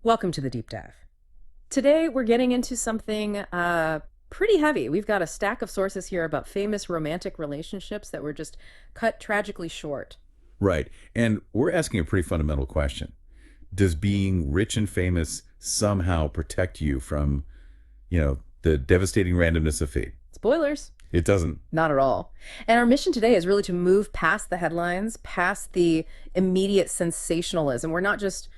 Welcome to the deep dive. Today we're getting into something pretty heavy. We've got a stack of sources here about famous romantic relationships that were just cut tragically short. Right. And we're asking a pretty fundamental question. Does being rich and famous somehow protect you from, the devastating randomness of fate? Spoilers. It doesn't. Not at all. And our mission today is really to move past the headlines, past the immediate sensationalism. We're not just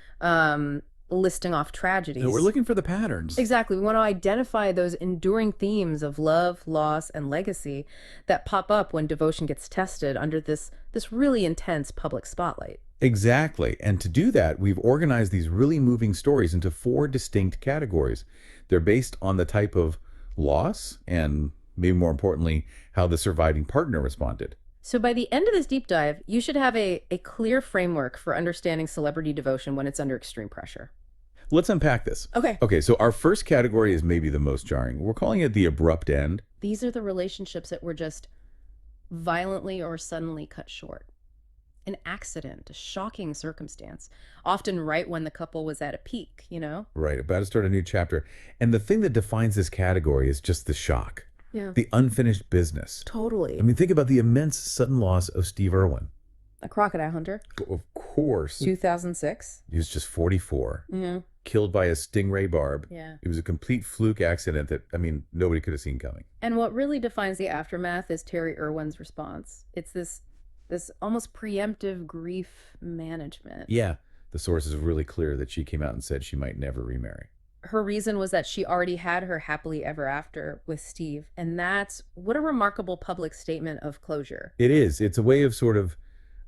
listing off No, we're tragedies. looking for the patterns. Exactly. We want to identify those enduring themes of love, loss, and legacy that pop up when devotion gets tested under this really intense public spotlight. Exactly. And to do that, we've organized these really moving stories into four distinct categories. They're based on the type of loss and, maybe more importantly, how the surviving partner responded. So by the end of this deep dive, you should have a clear framework for understanding celebrity devotion when it's under extreme pressure. Let's unpack this. Okay. Okay, so our first category is maybe the most jarring. We're calling it the abrupt end. These are the relationships that were just violently or suddenly cut short. An accident, a shocking circumstance, often right when the couple was at a peak, you know? Right, about to start a new chapter. And the thing that defines this category is just the shock, Yeah. the unfinished business. Totally. I mean, think about the immense sudden loss of Steve Irwin. A crocodile hunter, Of course, 2006. he was just 44, Yeah. killed by a stingray barb. Yeah. It was a complete fluke accident that, nobody could have seen coming. And what really defines the aftermath is Terry Irwin's response. It's this almost preemptive grief management. Yeah, the sources are really clear that she came out and said she might never remarry. Her reason was that she already had her happily ever after with Steve, and that's what a remarkable public statement of closure. It is. It's a way of sort of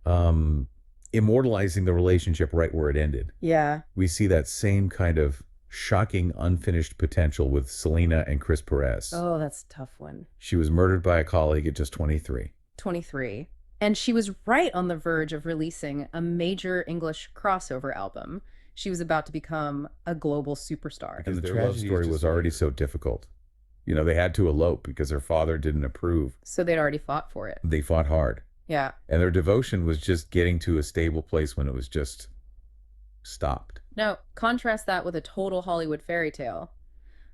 um, immortalizing the relationship right where it ended. Yeah. We see that same kind of shocking unfinished potential with Selena and Chris Perez. Oh, that's a tough one. She was murdered by a colleague at just 23. 23. And she was right on the verge of releasing a major English crossover album. She was about to become a global superstar. And the their love tragedy is story just was already later. so difficult. They had to elope because her father didn't approve. So they'd already fought for it. They fought hard. Yeah. And their devotion was just getting to a stable place when it was just stopped. Now, contrast that with a total Hollywood fairy tale.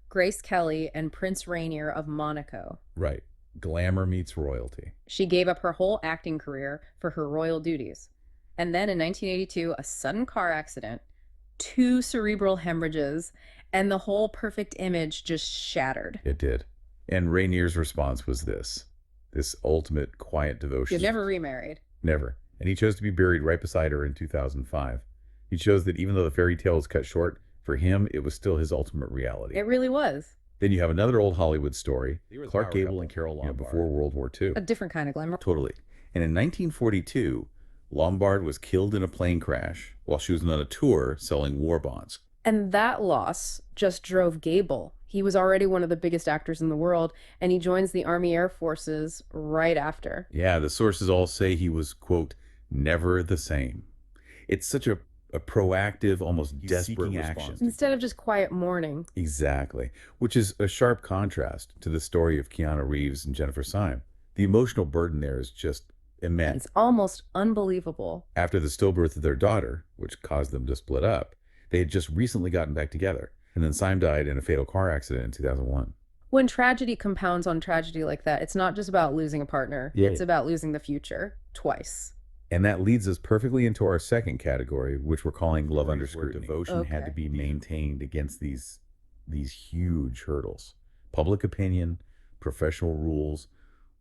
Grace Kelly and Prince Rainier of Monaco. Right. Glamour meets royalty. She gave up her whole acting career for her royal duties. And then in 1982, a sudden car accident, two cerebral hemorrhages, and the whole perfect image just shattered. It did. And Rainier's response was this ultimate quiet devotion. You've never remarried. Never. And he chose to be buried right beside her in 2005. He chose that even though the fairy tale was cut short, for him, it was still his ultimate reality. It really was. Then you have another old Hollywood story, They were the Clark power Gable couple, and Carol Lombard, Lombard. before World War II. A different kind of glamour. Totally. And in 1942, Lombard was killed in a plane crash while she was on a tour selling war bonds. And that loss just drove Gable. He was already one of the biggest actors in the world, and he joins the Army Air Forces right after. Yeah, the sources all say he was, quote, never the same. It's such a proactive, almost He's desperate seeking action. response. Instead of just quiet mourning. Exactly. Which is a sharp contrast to the story of Keanu Reeves and Jennifer Syme. The emotional burden there is just immense. It's almost unbelievable. After the stillbirth of their daughter, which caused them to split up, they had just recently gotten back together. And then Syme died in a fatal car accident in 2001. When tragedy compounds on tragedy like that, it's not just about losing a partner. Yeah. It's about losing the future twice. And that leads us perfectly into our second category, which we're calling love under Where scrutiny. devotion Devotion had Okay. to be maintained against these huge hurdles. Public opinion, professional rules,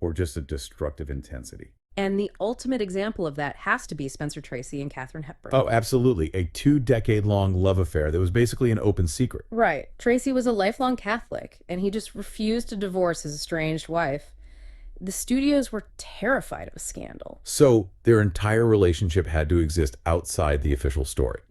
or just a destructive intensity. And the ultimate example of that has to be Spencer Tracy and Katharine Hepburn. Oh, absolutely. A 2-decade-long love affair that was basically an open secret. Right. Tracy was a lifelong Catholic, and he just refused to divorce his estranged wife. The studios were terrified of a scandal. So their entire relationship had to exist outside the official story.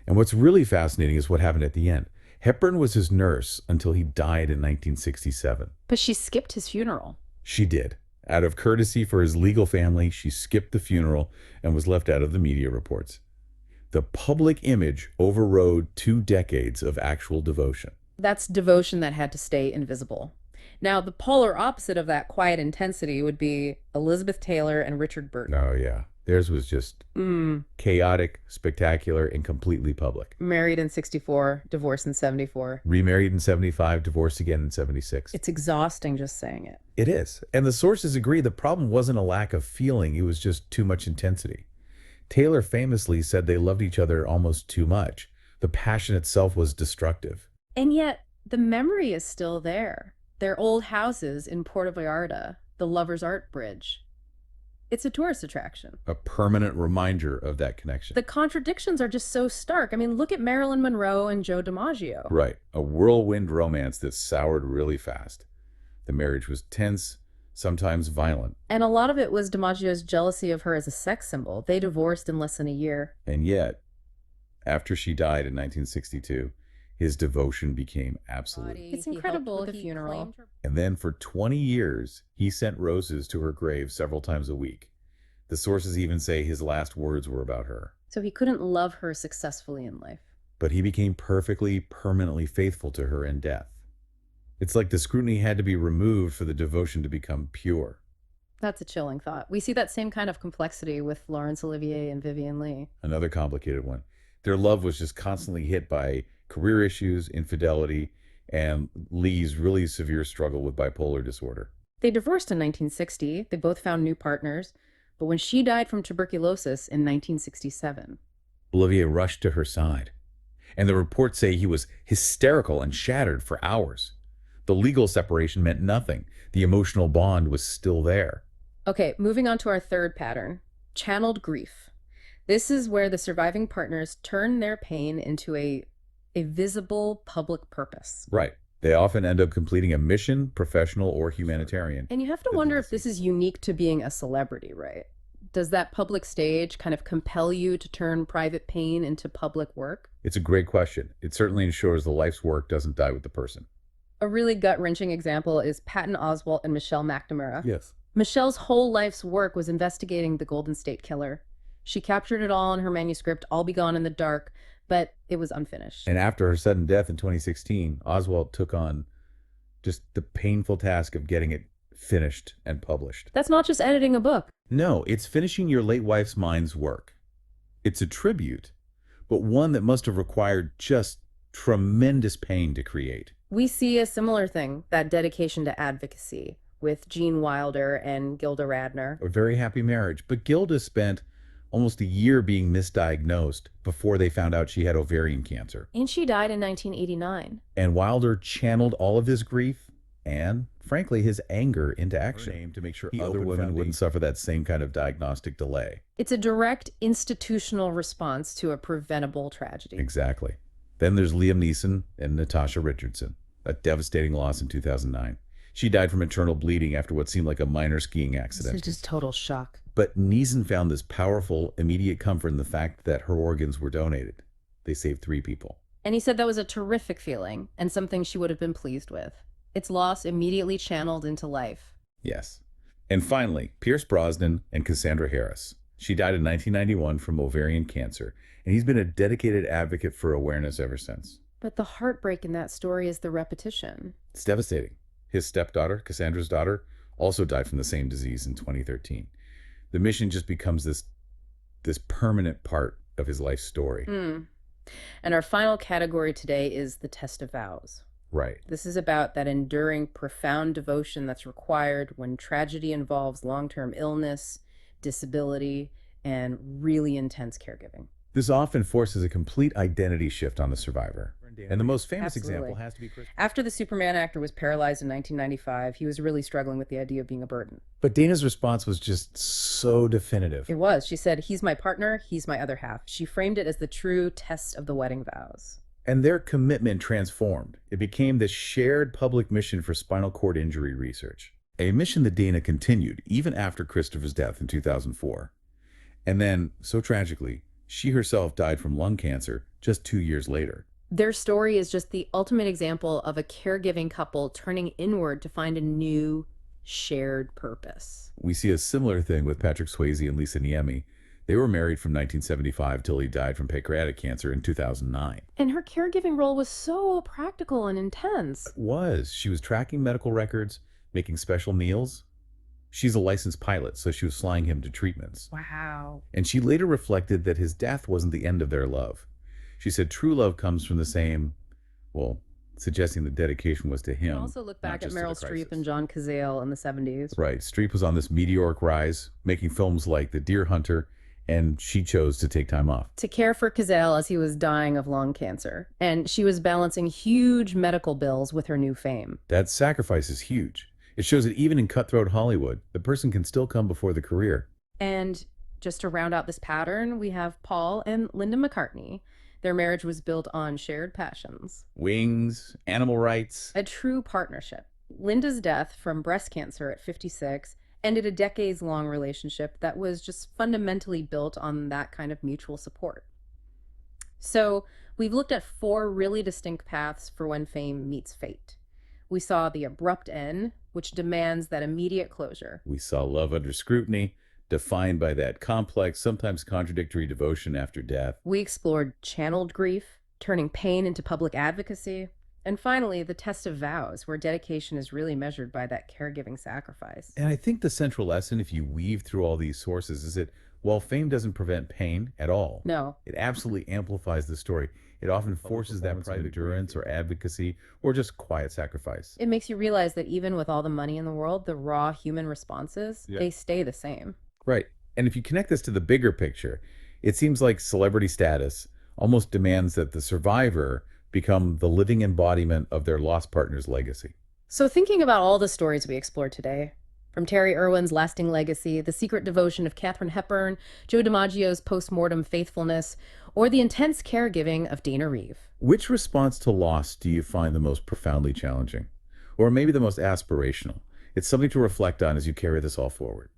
And what's really fascinating is what happened at the end. Hepburn was his nurse until he died in 1967. But she skipped his funeral. She did. Out of courtesy for his legal family, she skipped the funeral and was left out of the media reports. The public image overrode 2 decades of actual devotion. That's devotion that had to stay invisible. Now, the polar opposite of that quiet intensity would be Elizabeth Taylor and Richard Burton. Oh, yeah. Theirs was just Mm. chaotic, spectacular, and completely public. Married in 64, divorced in 74. Remarried in 75, divorced again in 76. It's exhausting just saying it. It is. And the sources agree the problem wasn't a lack of feeling, it was just too much intensity. Taylor famously said they loved each other almost too much. The passion itself was destructive. And yet, the memory is still there. Their old houses in Puerto Vallarta, the Lovers Art Bridge. It's a tourist attraction. A permanent reminder of that connection. The contradictions are just so stark. I mean, look at Marilyn Monroe and Joe DiMaggio. Right. A whirlwind romance that soured really fast. The marriage was tense, sometimes violent. And a lot of it was DiMaggio's jealousy of her as a sex symbol. They divorced in less than a year. And yet, after she died in 1962, his devotion became absolute. It's incredible. At the funeral. And then for 20 years, he sent roses to her grave several times a week. The sources even say his last words were about her. So he couldn't love her successfully in life. But he became perfectly, permanently faithful to her in death. It's like the scrutiny had to be removed for the devotion to become pure. That's a chilling thought. We see that same kind of complexity with Laurence Olivier and Vivien Leigh. Another complicated one. Their love was just constantly hit by career issues, infidelity, and Lee's really severe struggle with bipolar disorder. They divorced in 1960. They both found new partners. But when she died from tuberculosis in 1967, Olivier rushed to her side. And the reports say he was hysterical and shattered for hours. The legal separation meant nothing. The emotional bond was still there. okay, moving on to our third pattern, channeled grief. This is where the surviving partners turn their pain into a visible public purpose. Right. They often end up completing a mission, professional or humanitarian. And you have to wonder if this is unique to being a celebrity, right? Does that public stage kind of compel you to turn private pain into public work? It's a great question. It certainly ensures the life's work doesn't die with the person. A really gut-wrenching example is Patton Oswalt and Michelle McNamara. Yes. Michelle's whole life's work was investigating the Golden State Killer. She captured it all in her manuscript, All Be Gone in the Dark, but it was unfinished. And after her sudden death in 2016, Oswald took on just the painful task of getting it finished and published. That's not just editing a book. No, it's finishing your late wife's mind's work. It's a tribute, but one that must have required just tremendous pain to create. We see a similar thing, that dedication to advocacy, with Gene Wilder and Gilda Radner. A very happy marriage, but Gilda spent almost a year being misdiagnosed before they found out she had ovarian cancer. And she died in 1989. And Wilder channeled all of his grief and, frankly, his anger into action to make sure other women wouldn't suffer that same kind of diagnostic delay. It's a direct institutional response to a preventable tragedy. Exactly. Then there's Liam Neeson and Natasha Richardson, a devastating loss in 2009. She died from internal bleeding after what seemed like a minor skiing accident. It's just total shock. But Neeson found this powerful, immediate comfort in the fact that her organs were donated. They saved 3 people. And he said that was a terrific feeling and something she would have been pleased with. Its loss immediately channeled into life. Yes. And finally, Pierce Brosnan and Cassandra Harris. She died in 1991 from ovarian cancer, and he's been a dedicated advocate for awareness ever since. But the heartbreak in that story is the repetition. It's devastating. His stepdaughter, Cassandra's daughter, also died from the same disease in 2013. The mission just becomes this permanent part of his life story. And our final category today is the test of vows. Right. This is about that enduring, profound devotion that's required when tragedy involves long-term illness, disability, and really intense caregiving. This often forces a complete identity shift on the survivor. And the most famous Absolutely. example has to be Chris. After the Superman actor was paralyzed in 1995, he was really struggling with the idea of being a burden. But Dana's response was just so definitive. It was. She said, he's my partner, he's my other half. She framed it as the true test of the wedding vows. And their commitment transformed. It became this shared public mission for spinal cord injury research. A mission that Dana continued even after Christopher's death in 2004. And then, so tragically, she herself died from lung cancer just 2 years later. Their story is just the ultimate example of a caregiving couple turning inward to find a new, shared purpose. We see a similar thing with Patrick Swayze and Lisa Niemi. They were married from 1975 till he died from pancreatic cancer in 2009. And her caregiving role was so practical and intense. It was. She was tracking medical records, making special meals. She's a licensed pilot, so she was flying him to treatments. Wow. And she later reflected that his death wasn't the end of their love. She said true love comes from the same, well, suggesting the dedication was to You can him, also look not back at just to Meryl the Streep and crisis. John Cazale in the 70s. Right. Streep was on this meteoric rise, making films like The Deer Hunter, and she chose to take time off. To care for Cazale as he was dying of lung cancer, and she was balancing huge medical bills with her new fame. That sacrifice is huge. It shows that even in cutthroat Hollywood, the person can still come before the career. And just to round out this pattern, we have Paul and Linda McCartney. Their marriage was built on shared passions, Wings, animal rights. a true partnership. Linda's death from breast cancer at 56 ended a decades long relationship that was just fundamentally built on that kind of mutual support. So, we've looked at four really distinct paths for when fame meets fate. We saw the abrupt end, which demands that immediate closure. We saw love under scrutiny, defined by that complex, sometimes contradictory devotion after death. We explored channeled grief, turning pain into public advocacy. And finally, the test of vows, where dedication is really measured by that caregiving sacrifice. And I think the central lesson, if you weave through all these sources, is that while fame doesn't prevent pain at all, No, it absolutely amplifies the story. It often forces that private endurance or advocacy or just quiet sacrifice. it makes you realize that even with all the money in the world, the raw human responses, they stay the same. Right. And if you connect this to the bigger picture, it seems like celebrity status almost demands that the survivor become the living embodiment of their lost partner's legacy. So, thinking about all the stories we explored today, from Terry Irwin's lasting legacy, the secret devotion of Katharine Hepburn, Joe DiMaggio's post-mortem faithfulness, or the intense caregiving of Dana Reeve. Which response to loss do you find the most profoundly challenging? Or maybe the most aspirational? It's something to reflect on as you carry this all forward.